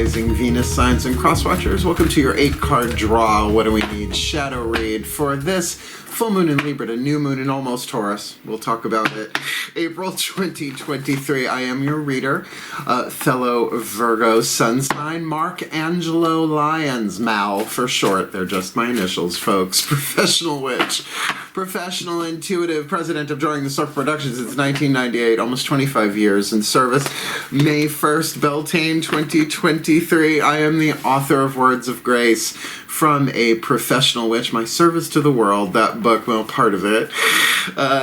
rising Venus signs and cross watchers. Welcome to your 8-card draw. What do we need? Shadow read for this full moon in Libra to new moon in almost Taurus. We'll talk about it. April 2023. I am your reader, fellow Virgo sun sign, Mark Angelo Lyons, Mal for short. They're just my initials, folks. Professional witch, professional intuitive, president of Drawing the Circle Productions since 1998, almost 25 years in service. May 1st, Beltane 2023. I am the author of Words of Grace, From a Professional Witch, My Service to the World, that book, well, part of it.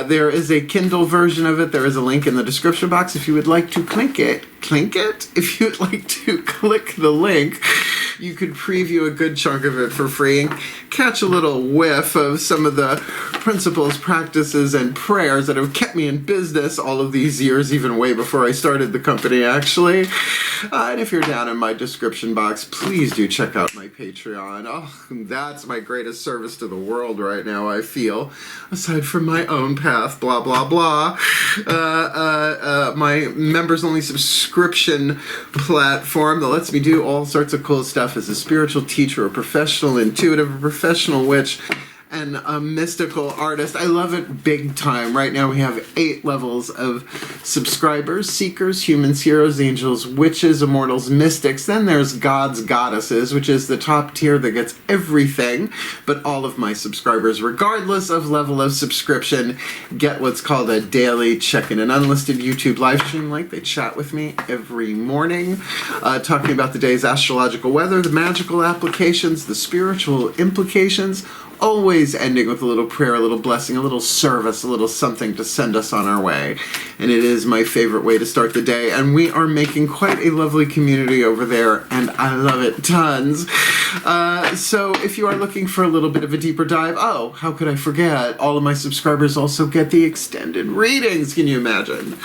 There is a Kindle version of it. There is a link in the description box if you would like to click it. If you would like to click the link, you could preview a good chunk of it for free and catch a little whiff of some of the principles, practices, and prayers that have kept me in business all of these years, even way before I started the company, actually. And if you're down in my description box, please do check out my Patreon. Oh, that's my greatest service to the world right now, I feel. Aside from my own path, blah, blah, blah. My members-only subscription platform that lets me do all sorts of cool stuff as a spiritual teacher, a professional intuitive, a professional witch, and a mystical artist. I love it big time. Right now we have 8 levels of subscribers: seekers, humans, heroes, angels, witches, immortals, mystics. Then there's gods, goddesses, which is the top tier that gets everything. But all of my subscribers, regardless of level of subscription, get what's called a daily check-in, an unlisted YouTube live stream link. They chat with me every morning, talking about the day's astrological weather, the magical applications, the spiritual implications, always ending with a little prayer, a little blessing, a little service, a little something to send us on our way. And it is my favorite way to start the day. And we are making quite a lovely community over there, and I love it tons. So if you are looking for a little bit of a deeper dive, oh, how could I forget? All of my subscribers also get the extended readings. Can you imagine?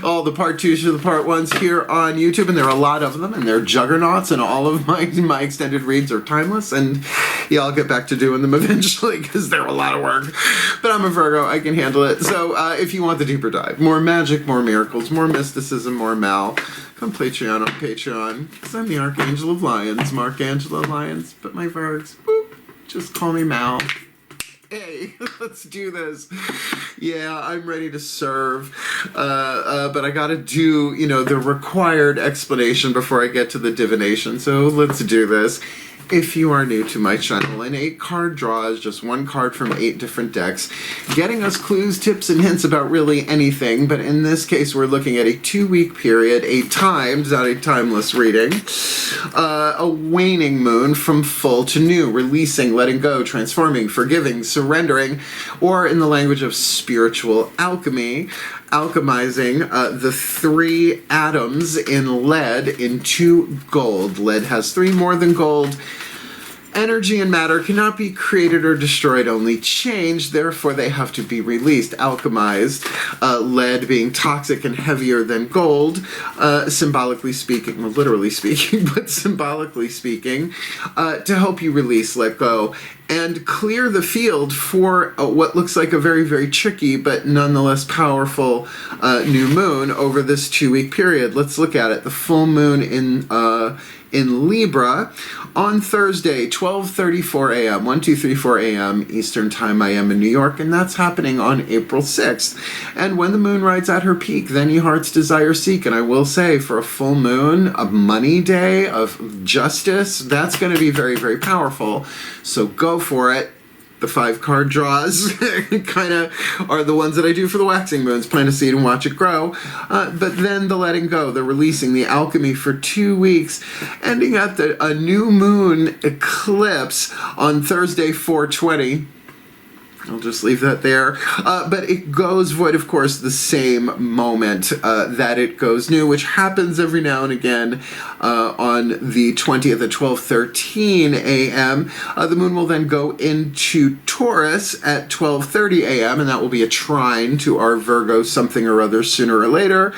All the part 2s to the part 1s here on YouTube, and there are a lot of them, and they're juggernauts, and all of my extended reads are timeless, and yeah, I'll get back to doing them eventually because they're a lot of work. But I'm a Virgo, I can handle it. So if you want the deeper dive, more magic, more miracles, more mysticism, more Mal, come Patreon on Patreon, because I'm the Archangel of Lyons, Mark Angelo Lyons, but my Virgs, boop, just call me Mal. Hey, let's do this. Yeah, I'm ready to serve, but I gotta do, the required explanation before I get to the divination, so let's do this. If you are new to my channel, an 8-card draw is just 1 card from 8 different decks, getting us clues, tips, and hints about really anything, but in this case we're looking at a 2-week period, a timed, not a timeless reading, a waning moon from full to new, releasing, letting go, transforming, forgiving, surrendering, or in the language of spiritual alchemy, alchemizing the 3 atoms in lead into gold. Lead has 3 more than gold. Energy and matter cannot be created or destroyed, only changed, therefore they have to be released, alchemized, lead being toxic and heavier than gold, symbolically speaking, well, literally speaking, but symbolically speaking, to help you release, let go, and clear the field for what looks like a very, very tricky but nonetheless powerful new moon over this 2-week period. Let's look at it. The full moon in Libra on Thursday, 12:34 a.m., 1234 a.m. Eastern Time. I am in New York, and that's happening on April 6th. And when the moon rides at her peak, then your heart's desire seek. And I will say, for a full moon, a money day of justice, that's going to be very, very powerful. So go for it. The 5-card draws kind of are the ones that I do for the waxing moons. Plant a seed and watch it grow. But then the letting go, the releasing, the alchemy for 2 weeks, ending at a new moon eclipse on Thursday, 4/20. I'll just leave that there. But it goes void, of course, the same moment that it goes new, which happens every now and again on the 20th at 12:13 a.m. The moon will then go into Taurus at 12:30 a.m., and that will be a trine to our Virgo something or other sooner or later.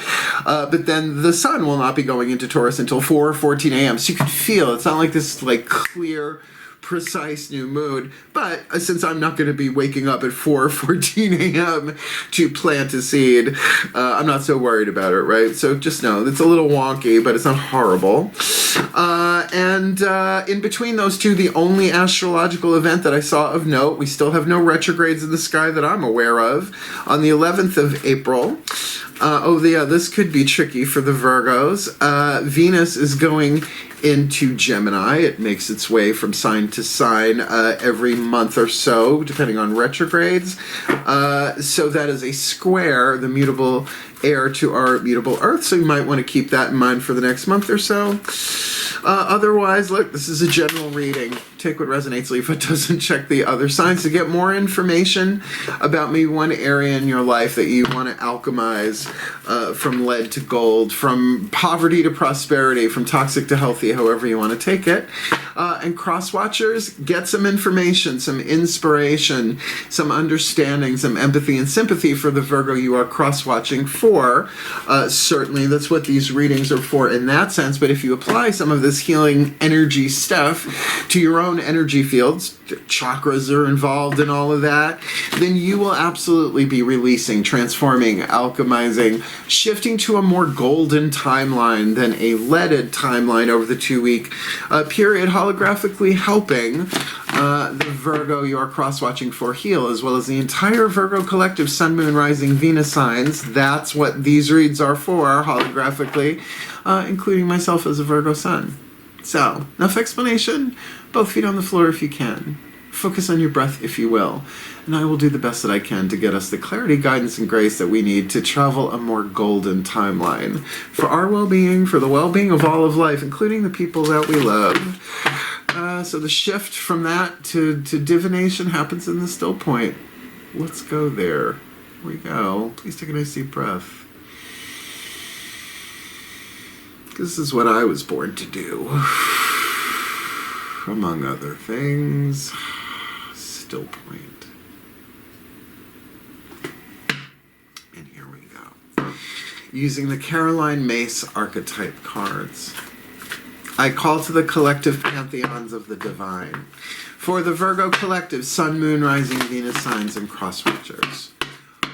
But then the sun will not be going into Taurus until 4:14 a.m. So you can feel, it's not like this clear precise new moon. But since I'm not going to be waking up at 4:14 a.m. to plant a seed, I'm not so worried about it, right? So just know it's a little wonky, but it's not horrible. And in between those two, the only astrological event that I saw of note, we still have no retrogrades in the sky that I'm aware of. On the 11th of April, this could be tricky for the Virgos. Venus is going into Gemini. It makes its way from sign to sign every month or so, depending on retrogrades. So that is a square, the mutable air to our mutable Earth, so you might want to keep that in mind for the next month or so. Otherwise, look, this is a general reading. Take what resonates, leave what doesn't. Check the other signs to get more information about maybe one area in your life that you want to alchemize, from lead to gold, from poverty to prosperity, from toxic to healthy, however you want to take it. And cross-watchers, get some information, some inspiration, some understanding, some empathy and sympathy for the Virgo you are cross-watching for. Certainly, that's what these readings are for in that sense. But if you apply some of this healing energy stuff to your own energy fields, chakras are involved in all of that, then you will absolutely be releasing, transforming, alchemizing, shifting to a more golden timeline than a leaded timeline over the 2-week period, holographically helping the Virgo you are cross-watching for heal, as well as the entire Virgo collective Sun, Moon, Rising, Venus signs. That's what these reads are for, holographically, including myself as a Virgo Sun. So, enough explanation. Both feet on the floor if you can. Focus on your breath if you will. And I will do the best that I can to get us the clarity, guidance, and grace that we need to travel a more golden timeline for our well-being, for the well-being of all of life, including the people that we love. So the shift from that to divination happens in the still point. Let's go there. Here we go. Please take a nice deep breath. This is what I was born to do. Among other things, still point. And here we go. Using the Caroline Mace archetype cards, I call to the collective pantheons of the divine. For the Virgo collective, Sun, Moon, Rising, Venus signs, and cross-watchers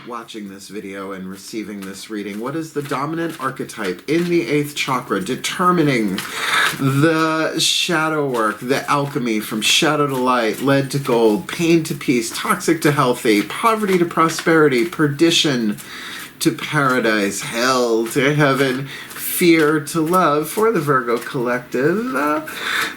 watching this video and receiving this reading, what is the dominant archetype in the 8th chakra determining the shadow work, the alchemy from shadow to light, lead to gold, pain to peace, toxic to healthy, poverty to prosperity, perdition to paradise, hell to heaven, fear to love for the Virgo collective,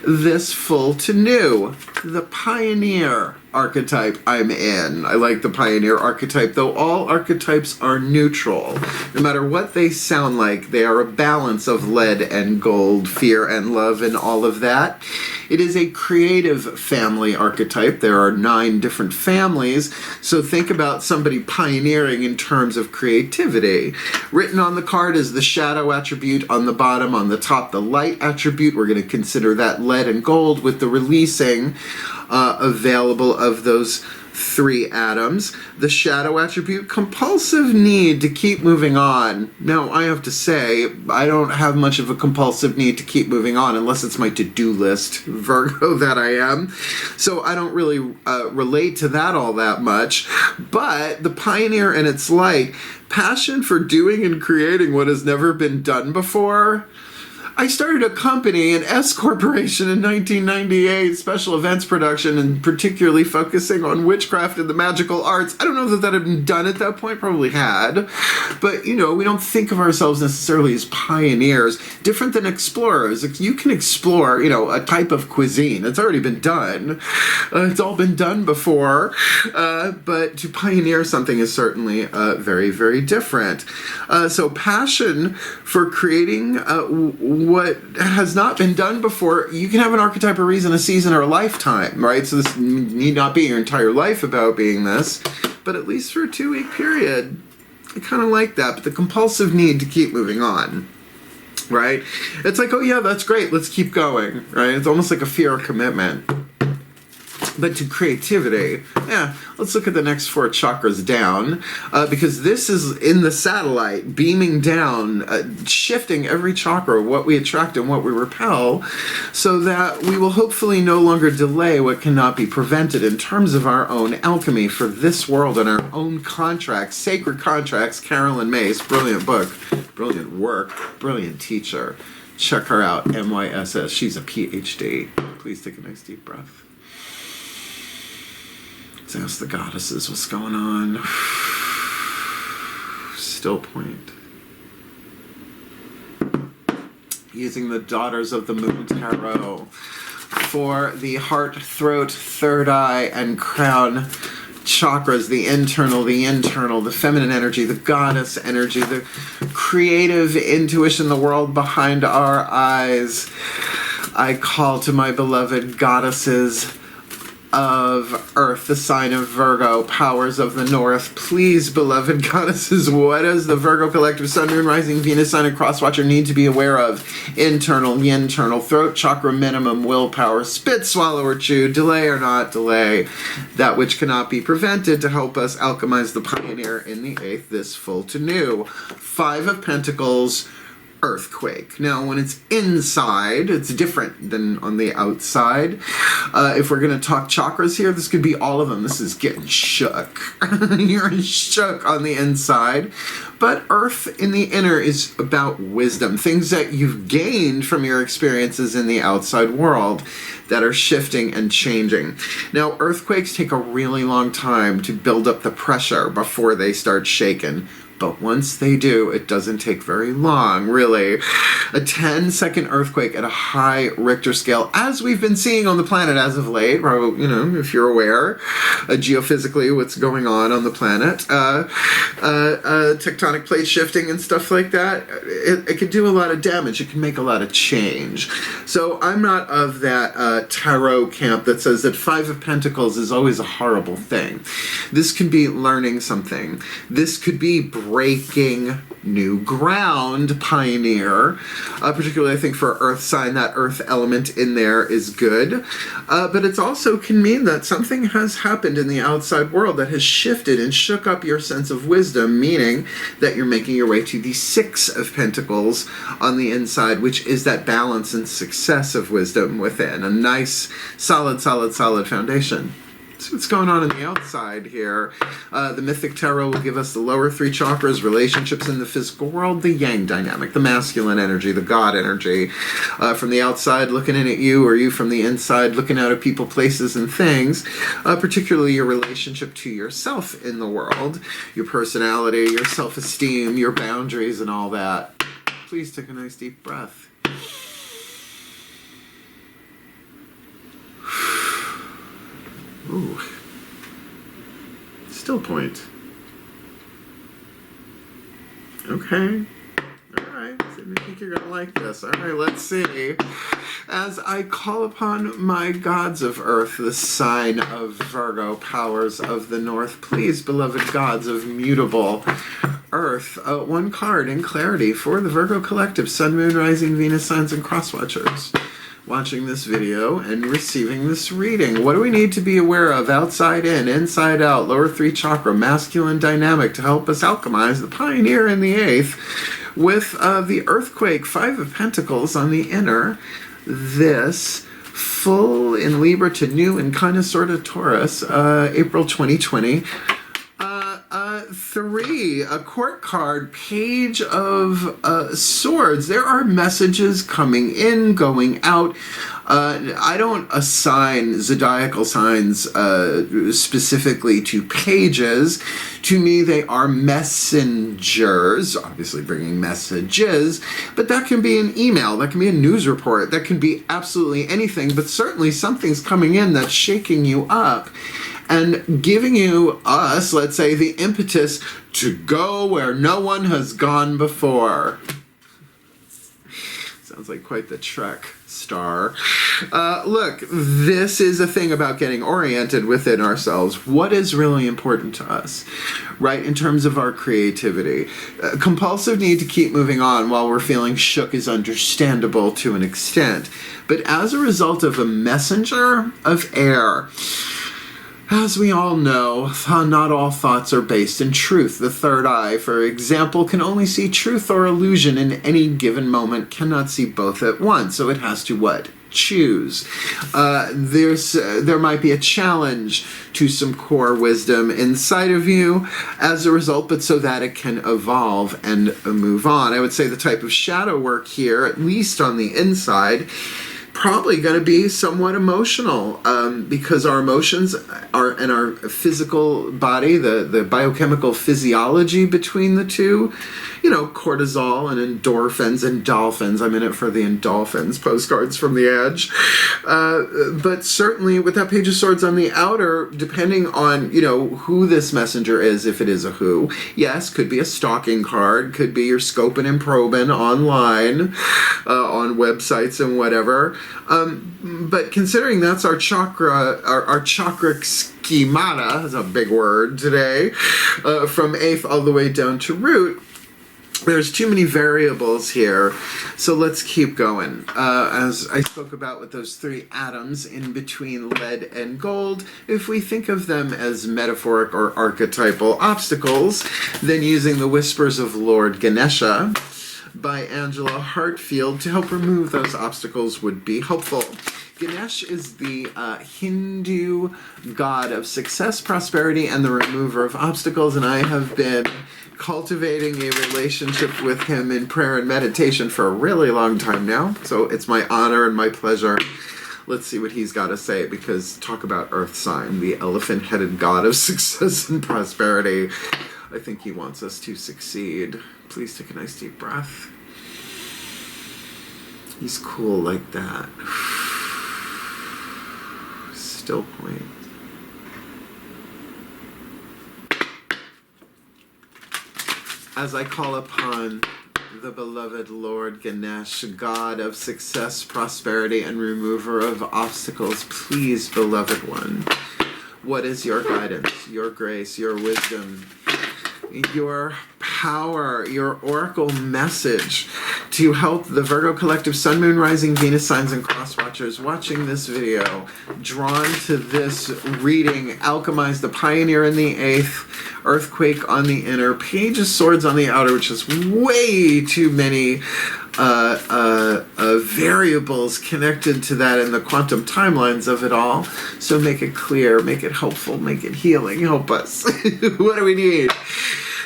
this full to new, the pioneer archetype I'm in. I like the pioneer archetype, though all archetypes are neutral. No matter what they sound like, they are a balance of lead and gold, fear and love, and all of that. It is a creative family archetype. There are 9 different families, so think about somebody pioneering in terms of creativity. Written on the card is the shadow attribute on the bottom, on the top the light attribute. We're going to consider that lead and gold with the releasing available of those 3 atoms. The shadow attribute, compulsive need to keep moving on. Now, I have to say, I don't have much of a compulsive need to keep moving on unless it's my to-do list, Virgo that I am. So I don't really relate to that all that much. But the pioneer and its light, passion for doing and creating what has never been done before. I started a company, an S Corporation, in 1998, special events production, and particularly focusing on witchcraft and the magical arts. I don't know that that had been done at that point, probably had. But, you know, we don't think of ourselves necessarily as pioneers. Different than explorers. You can explore, you know, a type of cuisine. It's already been done. It's all been done before. But to pioneer something is certainly very, very different. So passion for creating what has not been done before. You can have an archetype, a reason, a season, or a lifetime, right? So this need not be your entire life about being this, but at least for a 2-week period. I kind of like that, but the compulsive need to keep moving on, right? It's like, oh yeah, that's great, let's keep going, right? It's almost like a fear of commitment. But to creativity, yeah, let's look at the next 4 chakras down, because this is in the satellite, beaming down, shifting every chakra, what we attract and what we repel, so that we will hopefully no longer delay what cannot be prevented in terms of our own alchemy for this world and our own contracts, sacred contracts. Carolyn Mace, brilliant book, brilliant work, brilliant teacher. Check her out, MYSS. She's a PhD. Please take a nice deep breath. Let's ask the goddesses what's going on. Still point. Using the Daughters of the Moon Tarot for the heart, throat, third eye, and crown chakras, the internal, the feminine energy, the goddess energy, the creative intuition, the world behind our eyes. I call to my beloved goddesses of Earth, the sign of Virgo, powers of the North. Please, beloved goddesses, what does the Virgo collective Sun, Moon, Rising, Venus, Sign, and Crosswatcher need to be aware of? Internal, internal, throat chakra minimum, willpower, spit, swallow, or chew, delay or not delay, that which cannot be prevented to help us alchemize the pioneer in the 8th, this full to new. 5 of Pentacles, earthquake. Now, when it's inside, it's different than on the outside. If we're going to talk chakras here, this could be all of them. This is getting shook. You're shook on the inside. But earth in the inner is about wisdom, things that you've gained from your experiences in the outside world that are shifting and changing. Now, earthquakes take a really long time to build up the pressure before they start shaking. But once they do, it doesn't take very long, really. A 10-second earthquake at a high Richter scale, as we've been seeing on the planet as of late, or, you know, if you're aware, geophysically, what's going on the planet, tectonic plate shifting and stuff like that, it can do a lot of damage. It can make a lot of change. So I'm not of that tarot camp that says that 5 of Pentacles is always a horrible thing. This could be learning something. This could be breaking new ground, pioneer. Particularly, I think for earth sign, that earth element in there is good. But it also can mean that something has happened in the outside world that has shifted and shook up your sense of wisdom, meaning that you're making your way to the 6 of Pentacles on the inside, which is that balance and success of wisdom within. A nice, solid foundation. So what's going on the outside here? The Mythic Tarot will give us the lower 3 chakras, relationships in the physical world, the yang dynamic, the masculine energy, the God energy. From the outside looking in at you, or you from the inside looking out at people, places, and things. Particularly your relationship to yourself in the world, your personality, your self-esteem, your boundaries, and all that. Please take a nice deep breath. Ooh. Still point. Okay. Alright. I think you're gonna like this. Alright, let's see. As I call upon my gods of Earth, the sign of Virgo, powers of the North, please, beloved gods of mutable Earth, 1 card in clarity for the Virgo collective, Sun, Moon, Rising, Venus, Signs, and Crosswatchers watching this video and receiving this reading. What do we need to be aware of outside in, inside out, lower 3 chakra, masculine dynamic to help us alchemize the pioneer in the 8th with the earthquake, 5 of Pentacles on the inner, this full in Libra to new in kind of sort of Taurus, April 2020. 3, a court card, Page of Swords. There are messages coming in, going out. I don't assign zodiacal signs specifically to pages. To me, they are messengers, obviously bringing messages, but that can be an email, that can be a news report, that can be absolutely anything, but certainly something's coming in that's shaking you up and giving you, let's say, the impetus to go where no one has gone before. So Sounds like quite the Trek star. Look, this is a thing about getting oriented within ourselves. What is really important to us, right, in terms of our creativity? Compulsive need to keep moving on while we're feeling shook is understandable to an extent. But as a result of a messenger of air, as we all know, not all thoughts are based in truth. The third eye, for example, can only see truth or illusion in any given moment, cannot see both at once. So it has to what? Choose. There might be a challenge to some core wisdom inside of you as a result, but so that it can evolve and move on. I would say the type of shadow work here, at least on the inside, probably going to be somewhat emotional, because our emotions are in our physical body, the biochemical physiology between the two, you know, cortisol and endorphins and dolphins. I'm in it for the endorphins, postcards from the edge. But certainly with that Page of Swords on the outer, depending on, you know, who this messenger is, if it is a who, yes, could be a stalking card, could be your scoping and probing online, on websites and whatever. But considering that's our chakra, our chakra schemata, is a big word today, from eighth all the way down to root, there's too many variables here, so let's keep going. As I spoke about with those three atoms in between lead and gold, if we think of them as metaphoric or archetypal obstacles, then using the Whispers of Lord Ganesha by Angelo Hartfield to help remove those obstacles would be helpful. Ganesh is the Hindu god of success, prosperity, and the remover of obstacles, and I have been cultivating a relationship with him in prayer and meditation for a really long time now, so it's my honor and my pleasure. Let's see what he's got to say, because talk about Earth Sign, the elephant-headed god of success and prosperity. I think he wants us to succeed. Please take a nice deep breath. He's cool like that. Still point. As I call upon the beloved Lord Ganesh, God of success, prosperity, and remover of obstacles, please, beloved one, what is your guidance, your grace, your wisdom, your power, your oracle message to help the Virgo collective Sun, Moon, Rising, Venus signs and cross watchers watching this video, drawn to this reading, alchemize the pioneer in the eighth, earthquake on the inner, Page of Swords on the outer, which is way too many variables connected to that in the quantum timelines of it all. So make it clear, make it helpful, make it healing, help us. What do we need?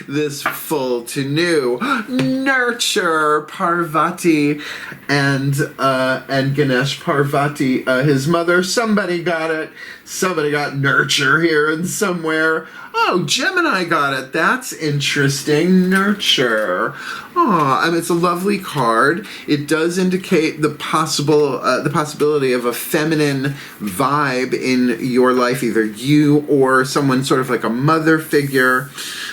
This full to new nurture Parvati and Ganesh Parvati, his mother. Somebody got it. Somebody got nurture here and somewhere. Oh, Gemini got it. That's interesting. Nurture. Oh, I mean, it's a lovely card. It does indicate the possibility of a feminine vibe in your life, either you or someone sort of like a mother figure.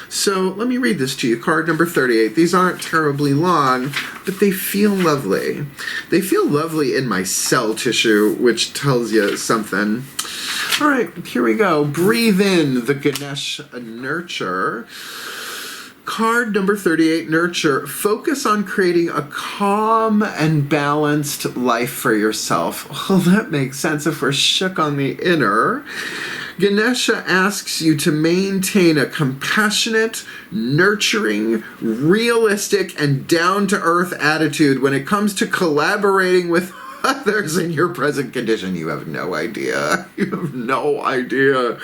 So let me read this to you. Card number 38. These aren't terribly long, but they feel lovely. They feel lovely in my cell tissue, which tells you something. All right, here we go. Breathe in the Ganesh Nurture. Card number 38, Nurture. Focus on creating a calm and balanced life for yourself. Well, that makes sense if we're shook on the inner. Ganesha asks you to maintain a compassionate, nurturing, realistic, and down-to-earth attitude when it comes to collaborating with others in your present condition. You have no idea. You have no idea.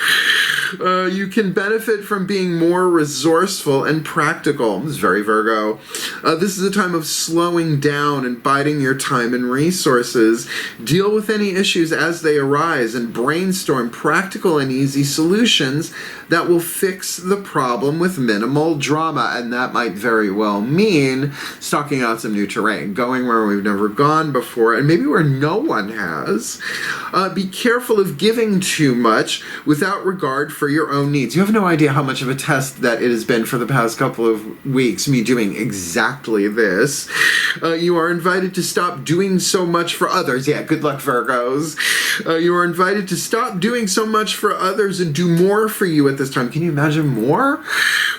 You can benefit from being more resourceful and practical. This is very Virgo. This is a time of slowing down and biding your time and resources. Deal with any issues as they arise and brainstorm practical and easy solutions that will fix the problem with minimal drama. And that might very well mean stalking out some new terrain, going where we've never gone before, and maybe you or no one has. Be careful of giving too much without regard for your own needs. You have no idea how much of a test that it has been for the past couple of weeks, me doing exactly this. You are invited to stop doing so much for others. Yeah, good luck, Virgos. You are invited to stop doing so much for others and do more for you at this time. Can you imagine more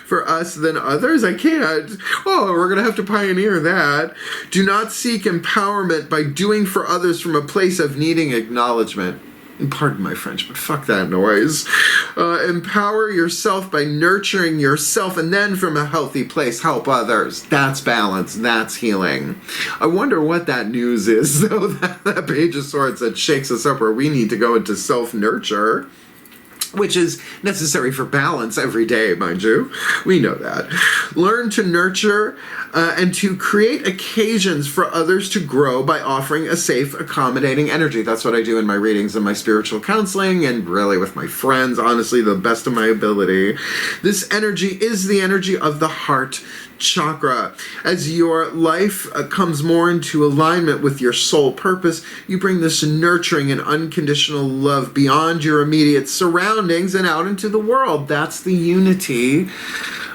for us than others? I can't. Oh, we're going to have to pioneer that. Do not seek empowerment by doing for others from a place of needing acknowledgement. And pardon my French, but fuck that noise. Empower yourself by nurturing yourself, and then from a healthy place, help others. That's balance. That's healing. I wonder what that news is, though, that Page of Swords that shakes us up where we need to go into self-nurture, which is necessary for balance every day, mind you. We know that. Learn to nurture and to create occasions for others to grow by offering a safe, accommodating energy. That's what I do in my readings and my spiritual counseling, and really with my friends, honestly, the best of my ability. This energy is the energy of the heart chakra. As your life comes more into alignment with your soul purpose, you bring this nurturing and unconditional love beyond your immediate surroundings and out into the world. That's the unity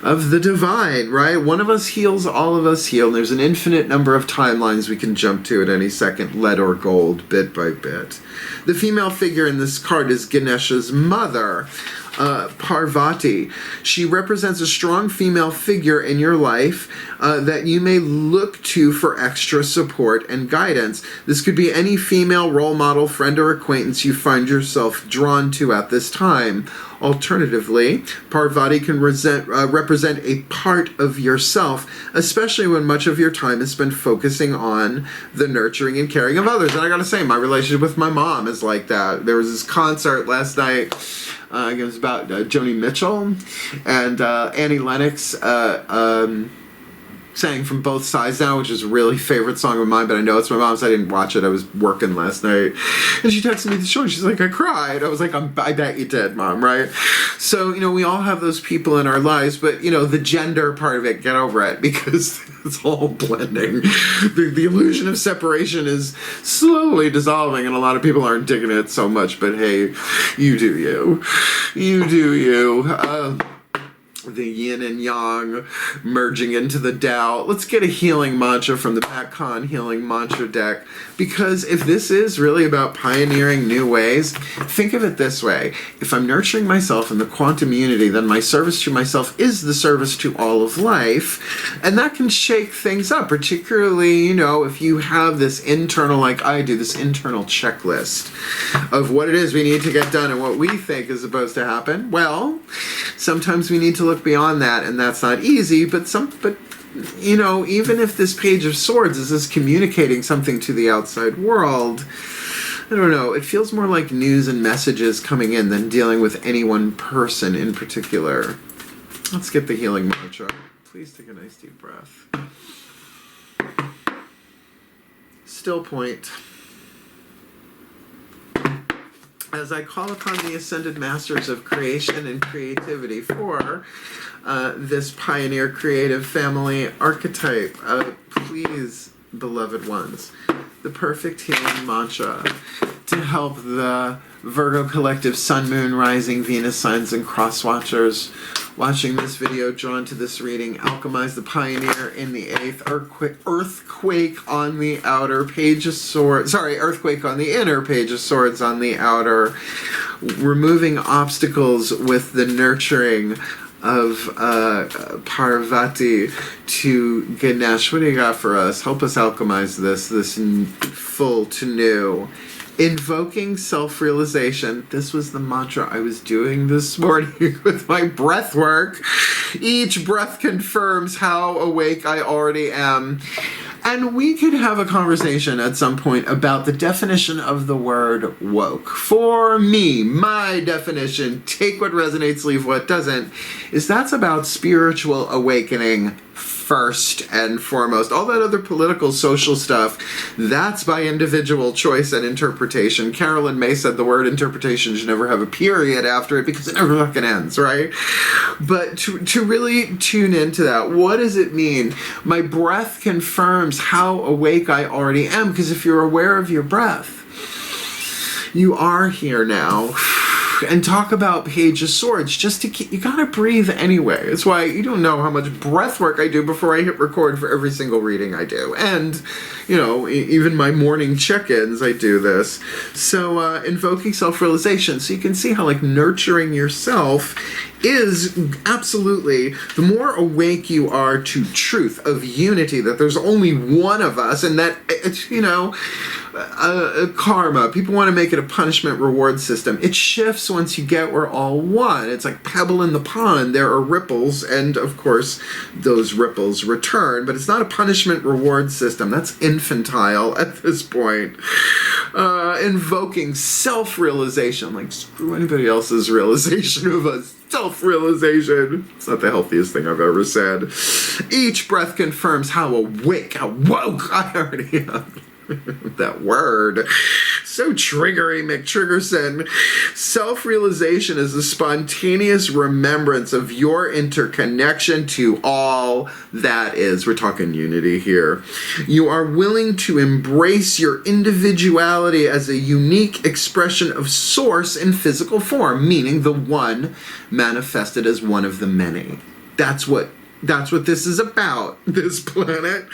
of the divine, right? One of us heals, all of us heal. There's an infinite number of timelines we can jump to at any second, lead or gold, bit by bit. The female figure in this card is Ganesha's mother, Parvati. She represents a strong female figure in your life that you may look to for extra support and guidance. This could be any female role model, friend, or acquaintance you find yourself drawn to at this time. Alternatively, Parvati can represent a part of yourself, especially when much of your time is spent focusing on the nurturing and caring of others. And I gotta say, my relationship with my mom is like that. There was this concert last night. It was about Joni Mitchell, and Annie Lennox sang From Both Sides Now, which is a really favorite song of mine, but I know it's my mom's. I didn't watch it. I was working last night. And she texted me the show, and she's like, I cried. I was like, I bet you did, Mom, right? So, we all have those people in our lives, but, the gender part of it, get over it, because it's all blending. The illusion of separation is slowly dissolving, and a lot of people aren't digging it so much, but hey, you do you. You do you. The yin and yang merging into the Tao. Let's get a healing mantra from the Patcon Healing Mantra deck, because if this is really about pioneering new ways, think of it this way. If I'm nurturing myself in the quantum unity, then my service to myself is the service to all of life, and that can shake things up, particularly, if you have this internal, like I do, this internal checklist of what it is we need to get done and what we think is supposed to happen. Well, sometimes we need to look beyond that, and that's not easy, but even if this Page of Swords is just communicating something to the outside world, I don't know, it feels more like news and messages coming in than dealing with any one person in particular. Let's get the healing mantra. Please take a nice deep breath. Still point. As I call upon the Ascended Masters of Creation and Creativity for this Pioneer Creative Family archetype, please, beloved ones, the perfect healing mantra to help the Virgo Collective Sun, Moon, Rising, Venus signs and cross watchers watching this video, drawn to this reading. Alchemize the Pioneer in the 8th, Earthquake on the outer, Page of Swords, Earthquake on the inner, Page of Swords on the outer, removing obstacles with the nurturing of Parvati to Ganesh. What do you got for us? Help us alchemize this full to new. Invoking self-realization. This was the mantra I was doing this morning with my breath work. Each breath confirms how awake I already am. And we could have a conversation at some point about the definition of the word woke. For me, my definition, take what resonates, leave what doesn't, is that's about spiritual awakening first and foremost. All that other political, social stuff, that's by individual choice and interpretation. Carolyn May said the word interpretation should never have a period after it because it never fucking ends, right? But to really tune into that, what does it mean? My breath confirms how awake I already am, because if you're aware of your breath, you are here now. And talk about Page of Swords, just to keep, you gotta breathe anyway. It's why you don't know how much breath work I do before I hit record for every single reading I do. And, you know, even my morning check-ins, I do this. So, invoking self-realization. So you can see how, like, nurturing yourself is absolutely, the more awake you are to truth, of unity, that there's only one of us, and that, it's, you know, karma. People want to make it a punishment reward system. It shifts once you get we're all one. It's like pebble in the pond. There are ripples, and of course those ripples return, but it's not a punishment reward system. That's infantile at this point. Invoking self-realization, like screw anybody else's realization of us. Self-realization. It's not the healthiest thing I've ever said. Each breath confirms how awake, how woke I already am. That word. So triggery, McTriggerson. Self-realization is the spontaneous remembrance of your interconnection to all that is. We're talking unity here. You are willing to embrace your individuality as a unique expression of source in physical form, meaning the one manifested as one of the many. That's what this is about, this planet.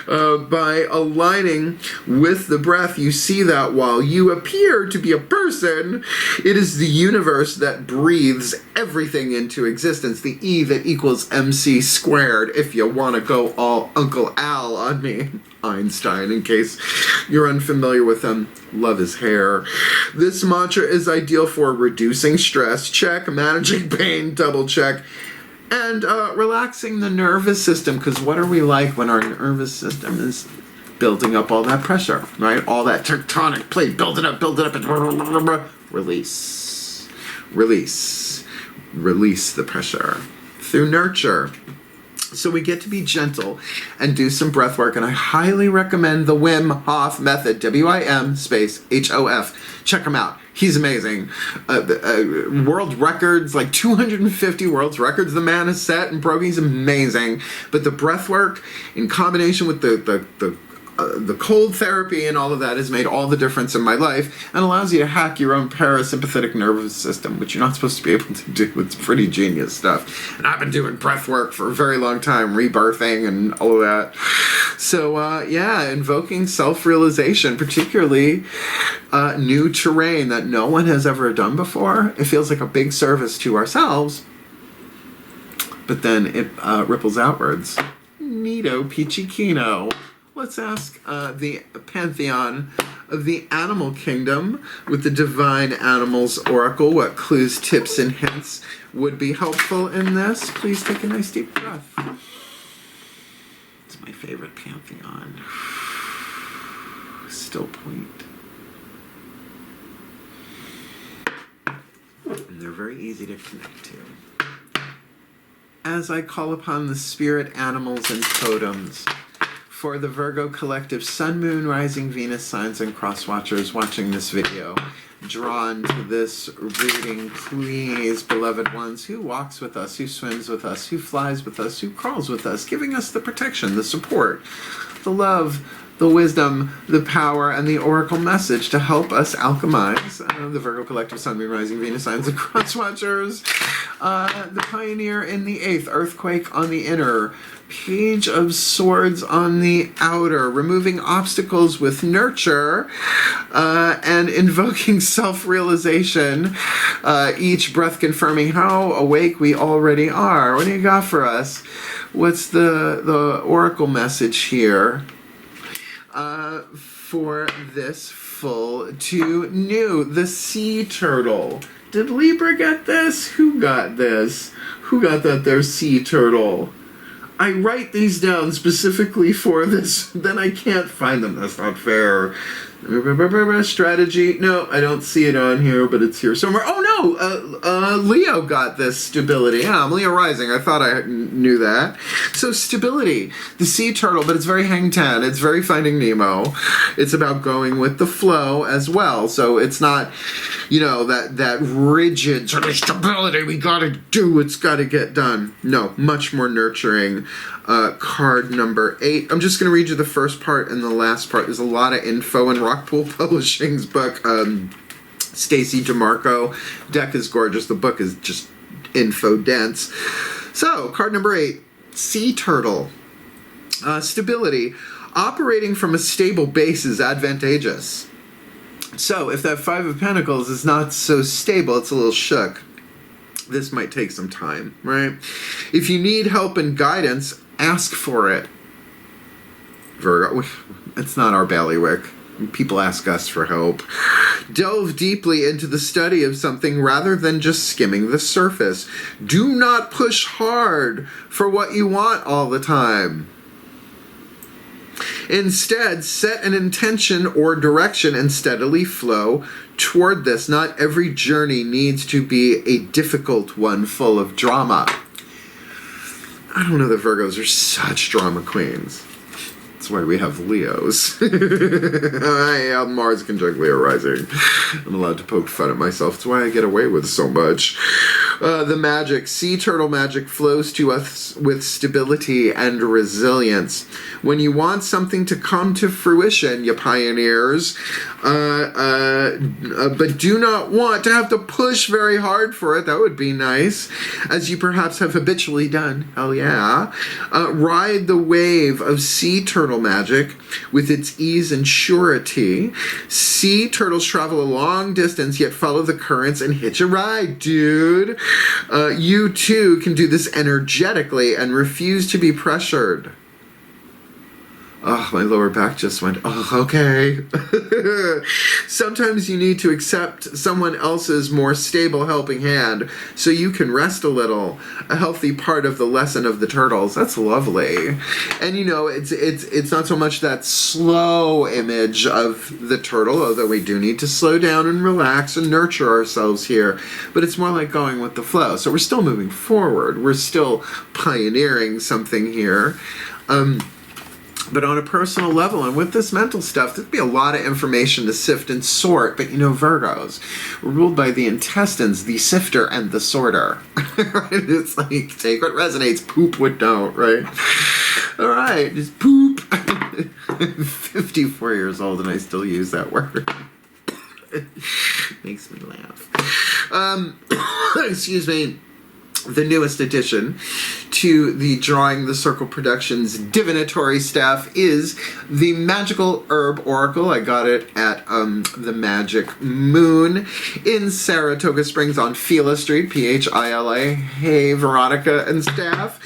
By aligning with the breath, you see that while you appear to be a person, it is the universe that breathes everything into existence. The E that equals MC squared, if you want to go all Uncle Al on me. Einstein, in case you're unfamiliar with him. Love his hair. This mantra is ideal for reducing stress, check, managing pain, double check, and relaxing the nervous system, because what are we like when our nervous system is building up all that pressure, right? All that tectonic plate, build it up, and release. Release. Release the pressure through nurture. So we get to be gentle and do some breath work, and I highly recommend the Wim Hof method, WIM space HOF. Check him out. He's amazing. World records, like 250 world records the man has set and broken. He's amazing. But the breath work in combination with the cold therapy and all of that has made all the difference in my life and allows you to hack your own parasympathetic nervous system, which you're not supposed to be able to do. It's pretty genius stuff. And I've been doing breath work for a very long time, rebirthing and all of that. So, yeah, invoking self-realization, particularly new terrain that no one has ever done before. It feels like a big service to ourselves, but then it ripples outwards. Neato peachy kino. Let's ask the pantheon of the animal kingdom with the Divine Animals Oracle what clues, tips, and hints would be helpful in this. Please take a nice deep breath. It's my favorite pantheon. Still point. And they're very easy to connect to. As I call upon the spirit animals and totems, for the Virgo collective Sun, Moon, Rising, Venus signs and cross watchers watching this video, drawn to this reading, please, beloved ones, who walks with us, who swims with us, who flies with us, who crawls with us, giving us the protection, the support, the love, the wisdom, the power, and the oracle message to help us alchemize the Virgo collective Sun, Moon, Rising, Venus signs and cross watchers, the Pioneer in the 8th, Earthquake on the inner, Page of Swords on the outer, removing obstacles with nurture, and invoking self-realization, each breath confirming how awake we already are. What do you got for us? What's the oracle message here for this full to new? The sea turtle. Did Libra get this? Who got this? Who got that there sea turtle? I write these down specifically for this, then I can't find them. That's not fair. Strategy. No, I don't see it on here, but it's here somewhere. Oh no, Leo got this stability. Yeah, I'm Leo rising. I thought I knew that. So stability, the sea turtle, but it's very Hang Ten. It's very Finding Nemo. It's about going with the flow as well. So it's not, you know, that rigid sort of stability. We gotta do what's gotta get done. No, much more nurturing. Card number 8. I'm just gonna read you the first part and the last part. There's a lot of info in Rockpool Publishing's book. Stacy DeMarco. Deck is gorgeous. The book is just info dense. So, card number 8, Sea Turtle. Stability. Operating from a stable base is advantageous. So, if that 5 of Pentacles is not so stable, it's a little shook. This might take some time, right? If you need help and guidance, ask for it. Virgo, it's not our bailiwick. People ask us for help. Delve deeply into the study of something rather than just skimming the surface. Do not push hard for what you want all the time. Instead, set an intention or direction and steadily flow toward this. Not every journey needs to be a difficult one full of drama. I don't know that Virgos are such drama queens. That's why we have Leos. I have Mars conjunct Leo rising. I'm allowed to poke fun at myself. That's why I get away with so much. The magic, sea turtle magic, flows to us with stability and resilience. When you want something to come to fruition, you pioneers, but do not want to have to push very hard for it. That would be nice, as you perhaps have habitually done. Hell yeah. Ride the wave of sea turtle magic with its ease and surety. Sea turtles travel a long distance, yet follow the currents and hitch a ride, dude. You too can do this energetically and refuse to be pressured. Oh, my lower back just went, oh, okay. Sometimes you need to accept someone else's more stable helping hand so you can rest a little. A healthy part of the lesson of the turtles. That's lovely. And you know, it's not so much that slow image of the turtle, although we do need to slow down and relax and nurture ourselves here, but it's more like going with the flow. So we're still moving forward. We're still pioneering something here. But on a personal level and with this mental stuff, there'd be a lot of information to sift and sort. But you know, Virgos, we're ruled by the intestines, the sifter, and the sorter. Right? It's like, take what resonates, poop what don't, right? All right, just poop. 54 years old and I still use that word. Makes me laugh. Excuse me. The newest addition to the Drawing the Circle Productions divinatory staff is the Magical Herb Oracle. I got it at the Magic Moon in Saratoga Springs on Phila Street, Phila. Hey, Veronica and staff.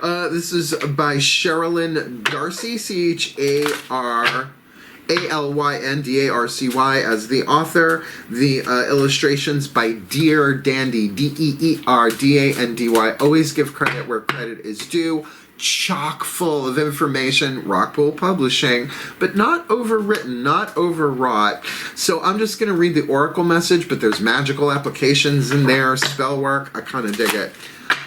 This is by Sherilyn Darcy, Alyndarcy as the author. The illustrations by Dear Dandy, Deerdandy. Always give credit where credit is due. Chock full of information, Rockpool Publishing, but not overwritten, not overwrought. So I'm just going to read the oracle message, but there's magical applications in there, spell work. I kind of dig it.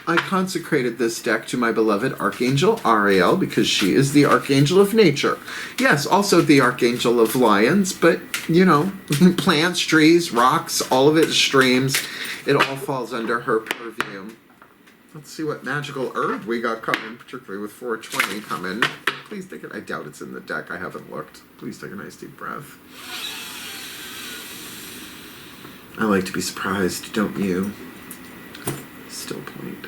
I consecrated this deck to my beloved Archangel Ariel because she is the Archangel of Nature. Yes, also the Archangel of Lyons, but, you know, plants, trees, rocks, all of it, streams, it all falls under her purview. Let's see what magical herb we got coming, particularly with 420 coming. Please take it. I doubt it's in the deck. I haven't looked. Please take a nice deep breath. I like to be surprised, don't you? Still point.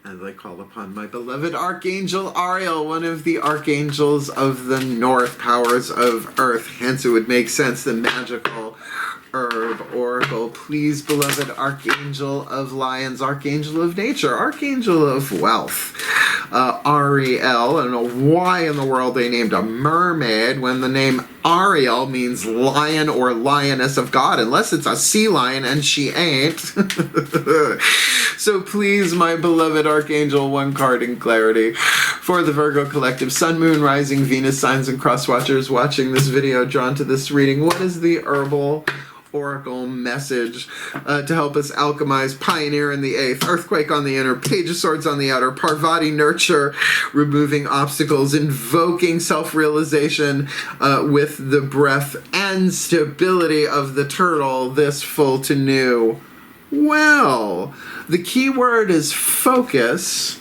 As I call upon my beloved Archangel Ariel, one of the archangels of the north, powers of earth. Hence, it would make sense the magical Herb Oracle. Please, beloved Archangel of Lyons, Archangel of Nature, Archangel of Wealth, Ariel. I don't know why in the world they named a mermaid when the name Ariel means lion or lioness of God, unless it's a sea lion, and she ain't. So please, my beloved Archangel, one card in clarity for the Virgo collective, Sun, Moon, Rising, Venus, signs, and cross watchers watching this video, drawn to this reading. What is the herbal oracle message to help us alchemize, pioneer in the 8th, earthquake on the inner, page of swords on the outer, Parvati nurture, removing obstacles, invoking self-realization with the breath and stability of the turtle, this full to new? Well, the key word is focus,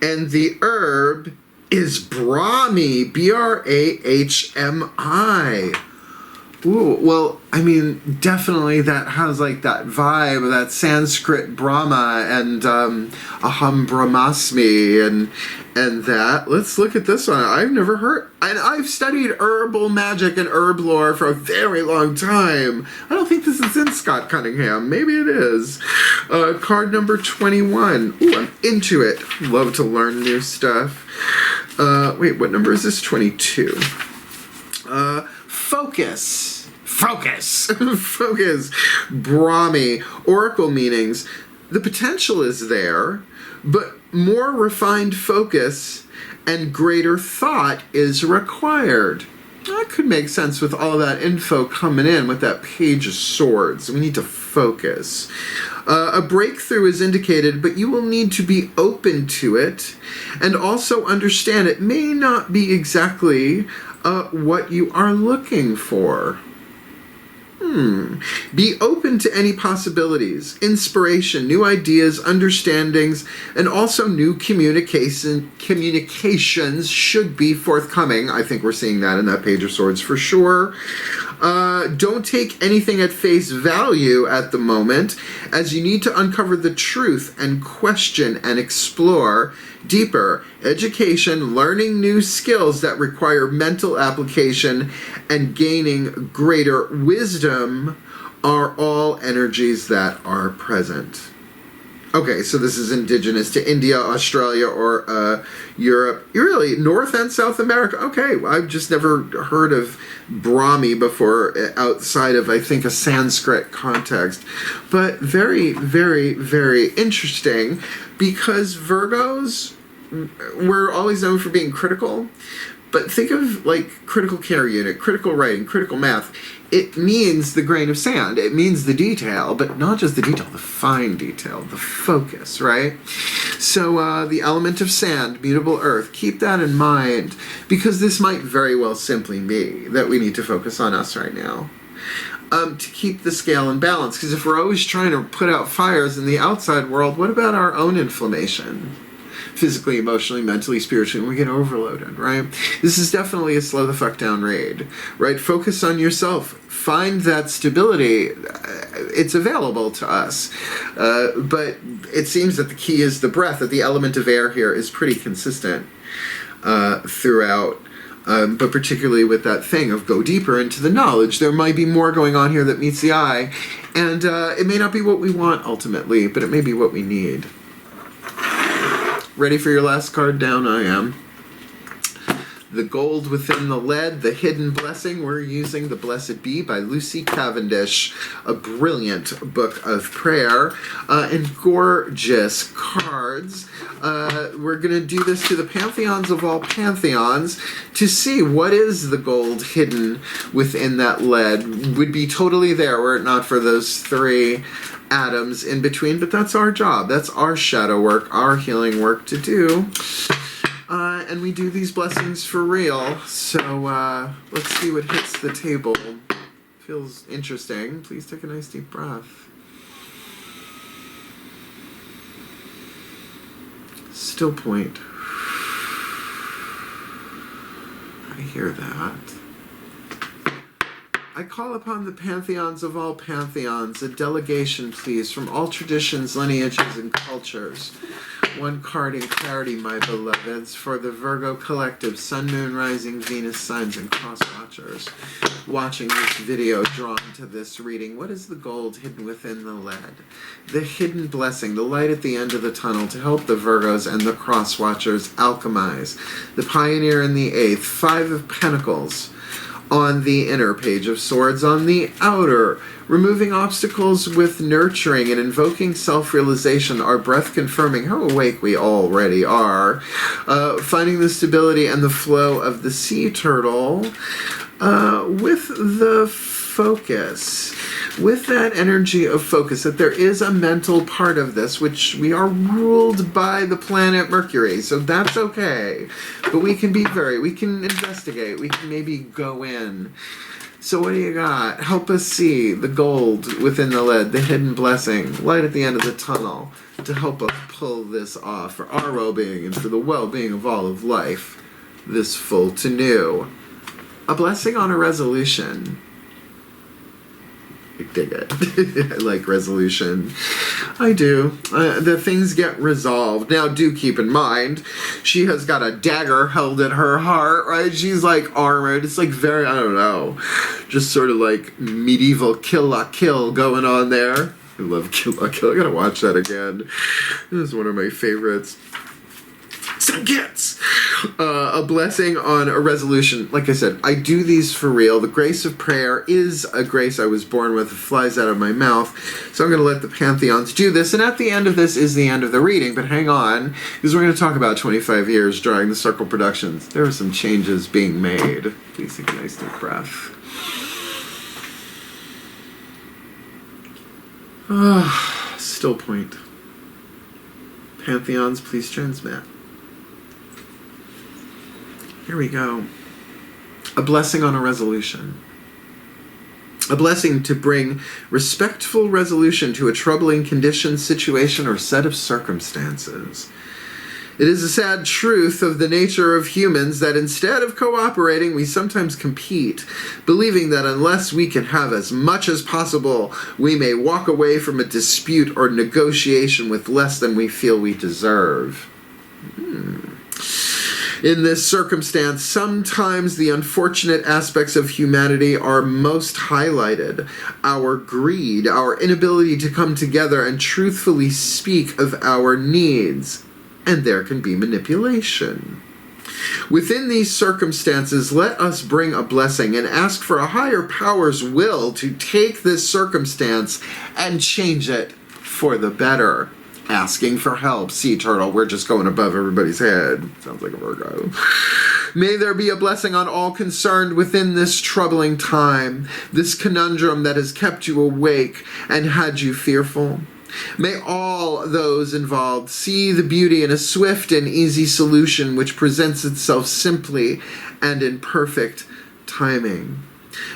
and the herb is Brahmi, B-R-A-H-M-I. Ooh, well, I mean, definitely that has like that vibe, that Sanskrit Brahma and Aham Brahmasmi and that. Let's look at this one. I've never heard, and I've studied herbal magic and herb lore for a very long time. I don't think this is in Scott Cunningham. Maybe it is. Card number 21. Ooh, I'm into it. Love to learn new stuff. Wait, what number is this? 22. Focus. Focus. Focus. Brahmi. Oracle meanings. The potential is there, but more refined focus and greater thought is required. That could make sense with all that info coming in with that page of swords. We need to focus. A breakthrough is indicated, but you will need to be open to it and also understand it may not be exactly what you are looking for. Be open to any possibilities, inspiration, new ideas, understandings, and also new communications should be forthcoming. I think we're seeing that in that page of swords for sure. Don't take anything at face value at the moment, as you need to uncover the truth and question and explore deeper. Education, learning new skills that require mental application, and gaining greater wisdom are all energies that are present. Okay, so this is indigenous to India, Australia, or Europe. Really, North and South America. Okay, I've just never heard of Brahmi before outside of, I think, a Sanskrit context. But very, very, very interesting, because Virgos, we're always known for being critical. But think of like critical care unit, critical writing, critical math. It means the grain of sand. It means the detail, but not just the detail, the fine detail, the focus, right? So the element of sand, mutable earth, keep that in mind, because this might very well simply be that we need to focus on us right now. To keep the scale in balance, because if we're always trying to put out fires in the outside world, what about our own inflammation? Physically, emotionally, mentally, spiritually, when we get overloaded, right? This is definitely a slow the fuck down raid, right? Focus on yourself. Find that stability. It's available to us. But it seems that the key is the breath, that the element of air here is pretty consistent throughout. But particularly with that thing of go deeper into the knowledge. There might be more going on here that meets the eye. And it may not be what we want ultimately, but it may be what we need. Ready for your last card down? I am. The Gold Within the Lead, The Hidden Blessing. We're using The Blessed Bee by Lucy Cavendish, a brilliant book of prayer, and gorgeous cards. We're going to do this to the pantheons of all pantheons to see what is the gold hidden within that lead. Would be totally there were it not for those three atoms in between, but that's our job. That's our shadow work, our healing work to do. And we do these blessings for real. So let's see what hits the table. Feels interesting. Please take a nice deep breath. Still point. I hear that. I call upon the pantheons of all pantheons, a delegation, please, from all traditions, lineages, and cultures. One card in clarity, my beloveds, for the Virgo collective, Sun, Moon, Rising, Venus, signs, and cross watchers. Watching this video, drawn to this reading, what is the gold hidden within the lead? The hidden blessing, the light at the end of the tunnel to help the Virgos and the cross watchers alchemize. The pioneer in the 8th, 5 of Pentacles on the inner, Page of Swords on the outer, removing obstacles with nurturing and invoking self-realization, our breath confirming how awake we already are, finding the stability and the flow of the sea turtle, with the focus, with that energy of focus, that there is a mental part of this, which we are ruled by the planet Mercury, so that's okay. But we can we can investigate, we can maybe go in. So what do you got? Help us see the gold within the lead, the hidden blessing, light at the end of the tunnel, to help us pull this off for our well-being and for the well-being of all of life, this full to new. A blessing on a resolution. I dig it. I like resolution. I do. The things get resolved. Now, do keep in mind, she has got a dagger held at her heart, right? She's like armored. It's like very, I don't know, just sort of like medieval Kill la Kill going on there. I love Kill la Kill. I gotta watch that again. This is one of my favorites. Some gets a blessing on a resolution. Like I said, I do these for real. The grace of prayer is a grace I was born with. It flies out of my mouth. So I'm going to let the pantheons do this. And at the end of this is the end of the reading. But hang on, because we're going to talk about 25 years during the Circle Productions. There are some changes being made. Please take a nice deep breath. Still point. Pantheons, please transmit. Here we go. A blessing on a resolution. A blessing to bring respectful resolution to a troubling condition, situation, or set of circumstances. It is a sad truth of the nature of humans that instead of cooperating, we sometimes compete, believing that unless we can have as much as possible, we may walk away from a dispute or negotiation with less than we feel we deserve. In this circumstance, sometimes the unfortunate aspects of humanity are most highlighted. Our greed, our inability to come together and truthfully speak of our needs. And there can be manipulation. Within these circumstances, let us bring a blessing and ask for a higher power's will to take this circumstance and change it for the better. Asking for help. Sea turtle, we're just going above everybody's head. Sounds like a Virgo. May there be a blessing on all concerned within this troubling time, this conundrum that has kept you awake and had you fearful. May all those involved see the beauty in a swift and easy solution which presents itself simply and in perfect timing.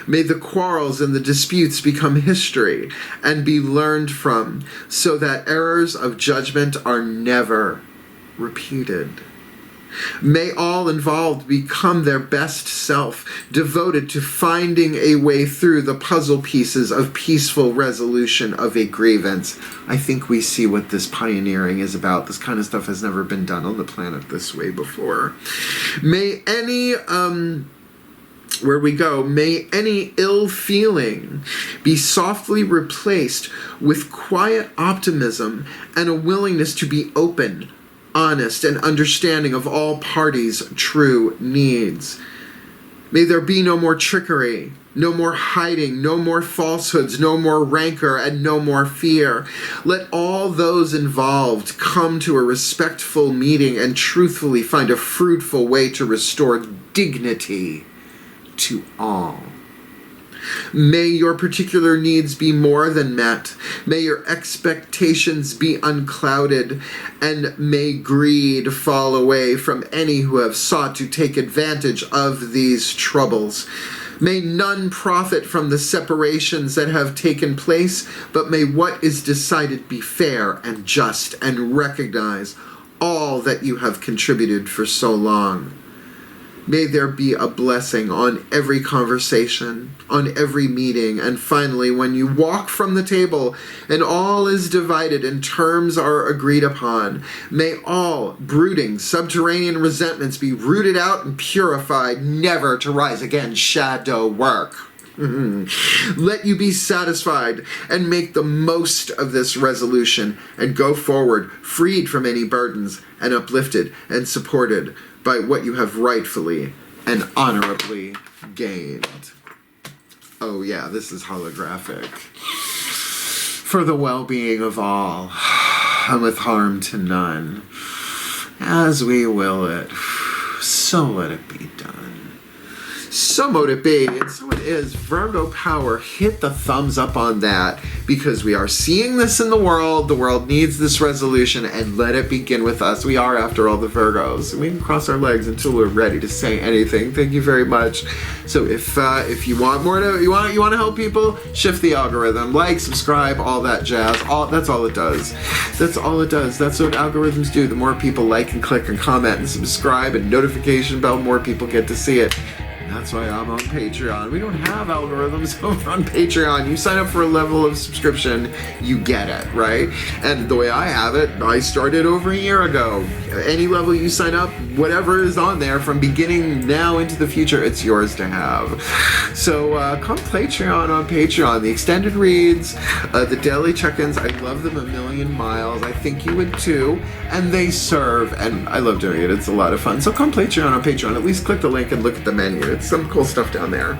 May the quarrels and the disputes become history and be learned from, so that errors of judgment are never repeated. May all involved become their best self, devoted to finding a way through the puzzle pieces of peaceful resolution of a grievance. I think we see what this pioneering is about. This kind of stuff has never been done on the planet this way before. May any... may any ill feeling be softly replaced with quiet optimism and a willingness to be open, honest, and understanding of all parties' true needs. May there be no more trickery, no more hiding, no more falsehoods, no more rancor, and no more fear. Let all those involved come to a respectful meeting and truthfully find a fruitful way to restore dignity to all. May your particular needs be more than met. May your expectations be unclouded, and may greed fall away from any who have sought to take advantage of these troubles. May none profit from the separations that have taken place, but may what is decided be fair and just and recognize all that you have contributed for so long. May there be a blessing on every conversation, on every meeting, and finally, when you walk from the table and all is divided and terms are agreed upon, may all brooding, subterranean resentments be rooted out and purified, never to rise again. Shadow work. Let you be satisfied and make the most of this resolution and go forward, freed from any burdens and uplifted and supported by what you have rightfully and honorably gained. Oh yeah, this is holographic. For the well-being of all, and with harm to none, as we will it, so let it be done. So mote it be, and so it is. Virgo power, hit the thumbs up on that, because we are seeing this in the world. The world needs this resolution, and let it begin with us. We are, after all, the Virgos. We can cross our legs until we're ready to say anything. Thank you very much. So if you want more to, you want to help people, shift the algorithm, like, subscribe, all that jazz. That's all it does. That's all it does. That's what algorithms do. The more people like and click and comment and subscribe and notification bell, more people get to see it. That's why I'm on Patreon. We don't have algorithms over on Patreon. You sign up for a level of subscription, you get it, right? And the way I have it, I started over a year ago. Any level you sign up, whatever is on there from beginning now into the future, it's yours to have. So come Patreon on Patreon. The extended reads, the daily check-ins, I love them a million miles. I think you would too. And they serve, and I love doing it. It's a lot of fun. So come Patreon on Patreon. At least click the link and look at the menu. It's some cool stuff down there.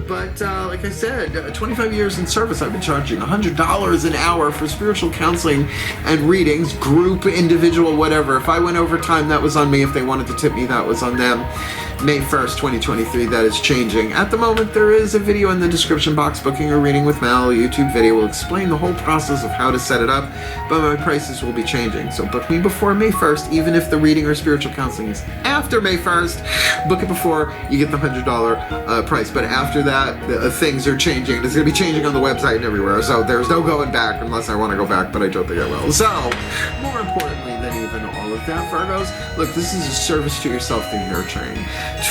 But like I said, 25 years in service, I've been charging $100 an hour for spiritual counseling and readings, group, individual, whatever. If I went over time, that was on me. If they wanted to tip me, that was on them. May 1st, 2023, that is changing. At the moment, there is a video in the description box. Booking a reading with Mel, a YouTube video will explain the whole process of how to set it up, but my prices will be changing. So book me before May 1st, even if the reading or spiritual counseling is after May 1st. Book it before, you get the $100 price. But after that, things are changing. It's going to be changing on the website and everywhere. So there's no going back unless I want to go back, but I don't think I will. So, more importantly than even all of that, Virgos, look, this is a service to yourself through nurturing.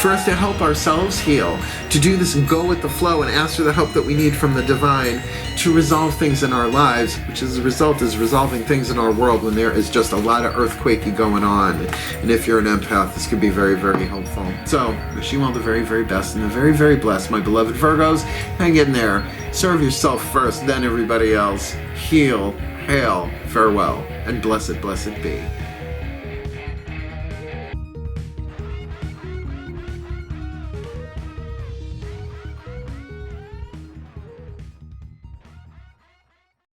For us to help ourselves heal, to do this and go with the flow and ask for the help that we need from the divine to resolve things in our lives, which as a result is resolving things in our world when there is just a lot of earthquakey going on. And if you're an empath, this could be very, very helpful. So, wish you all the very, very best and the very, very blessed, my beloved Virgos. Hang in there. Serve yourself first, then everybody else. Heal, hail, farewell, and blessed, blessed be.